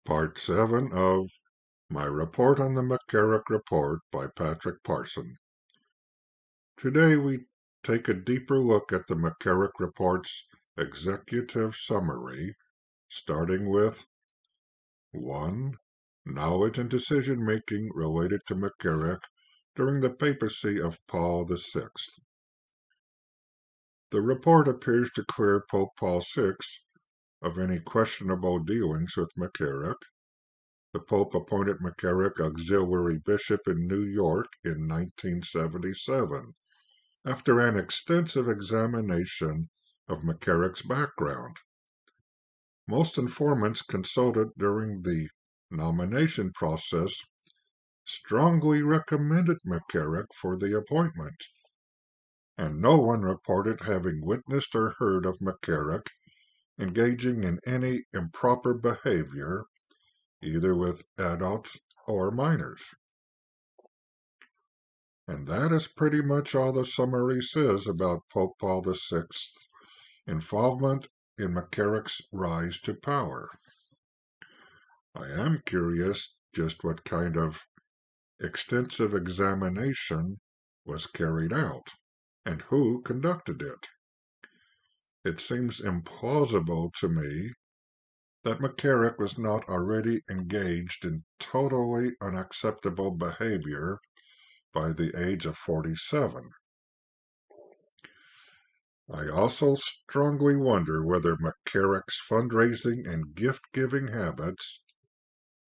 Part 7 of my report on the McCarrick Report by Patrick Parson. Today we take a deeper look at the McCarrick Report's Executive Summary, starting with 1. Knowledge and decision-making related to McCarrick during the papacy of Paul VI. The report appears to clear Pope Paul VI of any questionable dealings with McCarrick. The Pope appointed McCarrick auxiliary bishop in New York in 1977, after an extensive examination of McCarrick's background. Most informants consulted during the nomination process strongly recommended McCarrick for the appointment, and no one reported having witnessed or heard of McCarrick engaging in any improper behavior, either with adults or minors. And that is pretty much all the summary says about Pope Paul VI's involvement in McCarrick's rise to power. I am curious just what kind of extensive examination was carried out, and who conducted it. It seems implausible to me that McCarrick was not already engaged in totally unacceptable behavior by the age of 47. I also strongly wonder whether McCarrick's fundraising and gift-giving habits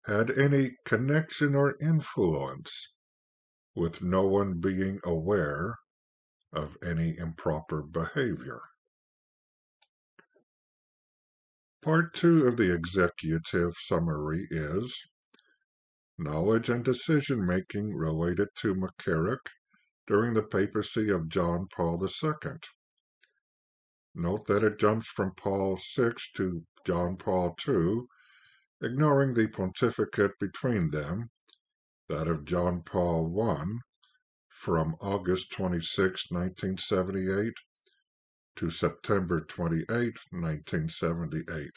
had any connection or influence with no one being aware of any improper behavior. Part 2 of the executive summary is knowledge and decision-making related to McCarrick during the papacy of John Paul II. Note that it jumps from Paul VI to John Paul II, ignoring the pontificate between them, that of John Paul I, from August 26, 1978 to September 28, 1978.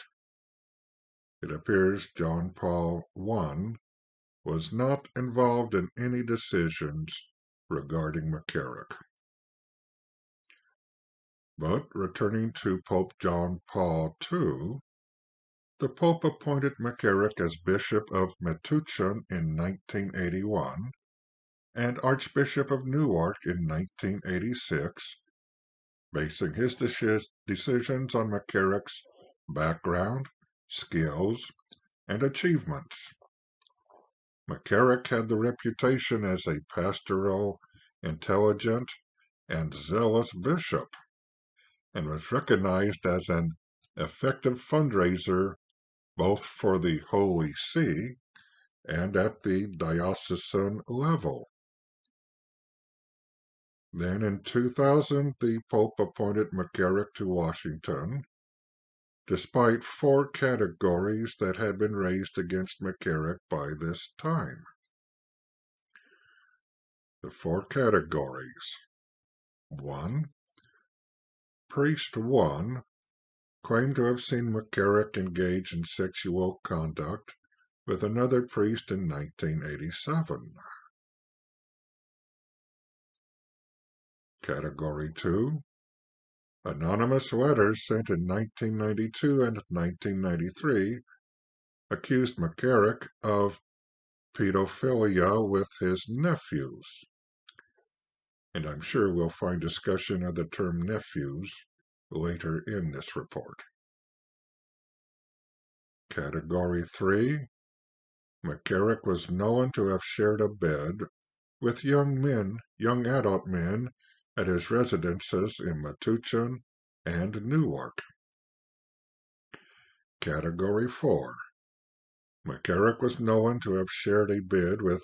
It appears John Paul I was not involved in any decisions regarding McCarrick. But returning to Pope John Paul II, the Pope appointed McCarrick as Bishop of Metuchen in 1981 and Archbishop of Newark in 1986, basing his decisions on McCarrick's background, skills, and achievements. McCarrick had the reputation as a pastoral, intelligent, and zealous bishop, and was recognized as an effective fundraiser both for the Holy See and at the diocesan level. Then in 2000, the Pope appointed McCarrick to Washington, despite 4 categories that had been raised against McCarrick by this time. The 4 categories. 1. Priest 1 claimed to have seen McCarrick engage in sexual conduct with another priest in 1987. Category 2. Anonymous letters sent in 1992 and 1993 accused McCarrick of pedophilia with his nephews. And I'm sure we'll find discussion of the term nephews later in this report. Category 3. McCarrick was known to have shared a bed with young adult men, at his residences in Metuchen and Newark. Category 4. McCarrick was known to have shared a bed with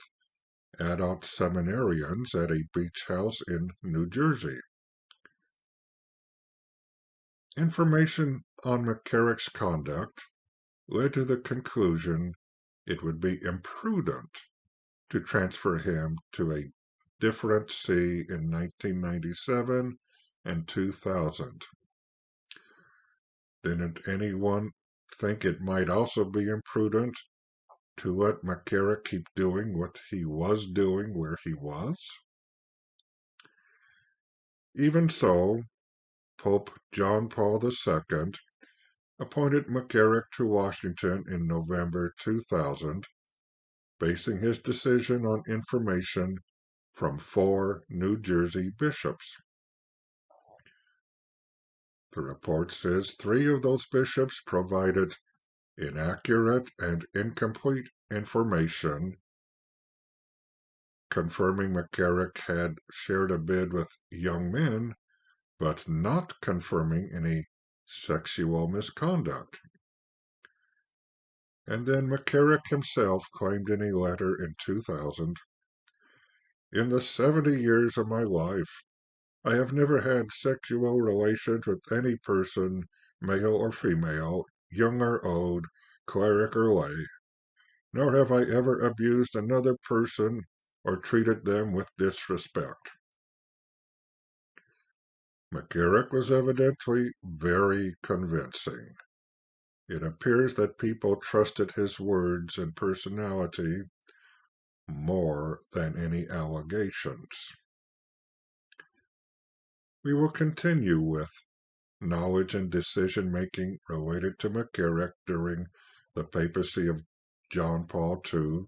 adult seminarians at a beach house in New Jersey. Information on McCarrick's conduct led to the conclusion it would be imprudent to transfer him to a different see in 1997 and 2000. Didn't anyone think it might also be imprudent to let McCarrick keep doing what he was doing where he was? Even so, Pope John Paul II appointed McCarrick to Washington in November 2000, basing his decision on information from 4 New Jersey bishops. The report says 3 of those bishops provided inaccurate and incomplete information, confirming McCarrick had shared a bed with young men, but not confirming any sexual misconduct. And then McCarrick himself claimed in a letter in 2000, "In the 70 years of my life, I have never had sexual relations with any person, male or female, young or old, cleric or lay, nor have I ever abused another person or treated them with disrespect." McCarrick was evidently very convincing. It appears that people trusted his words and personality more than any allegations. We will continue with knowledge and decision-making related to McCarrick during the papacy of John Paul II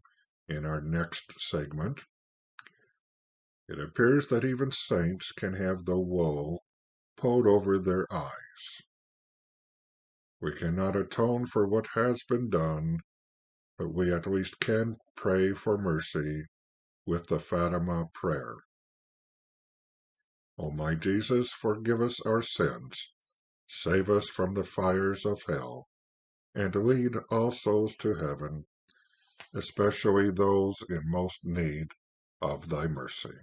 in our next segment. It appears that even saints can have the wool pulled over their eyes. We cannot atone for what has been done, but we at least can pray for mercy with the Fatima prayer. O my Jesus, forgive us our sins, save us from the fires of hell, and lead all souls to heaven, especially those in most need of thy mercy.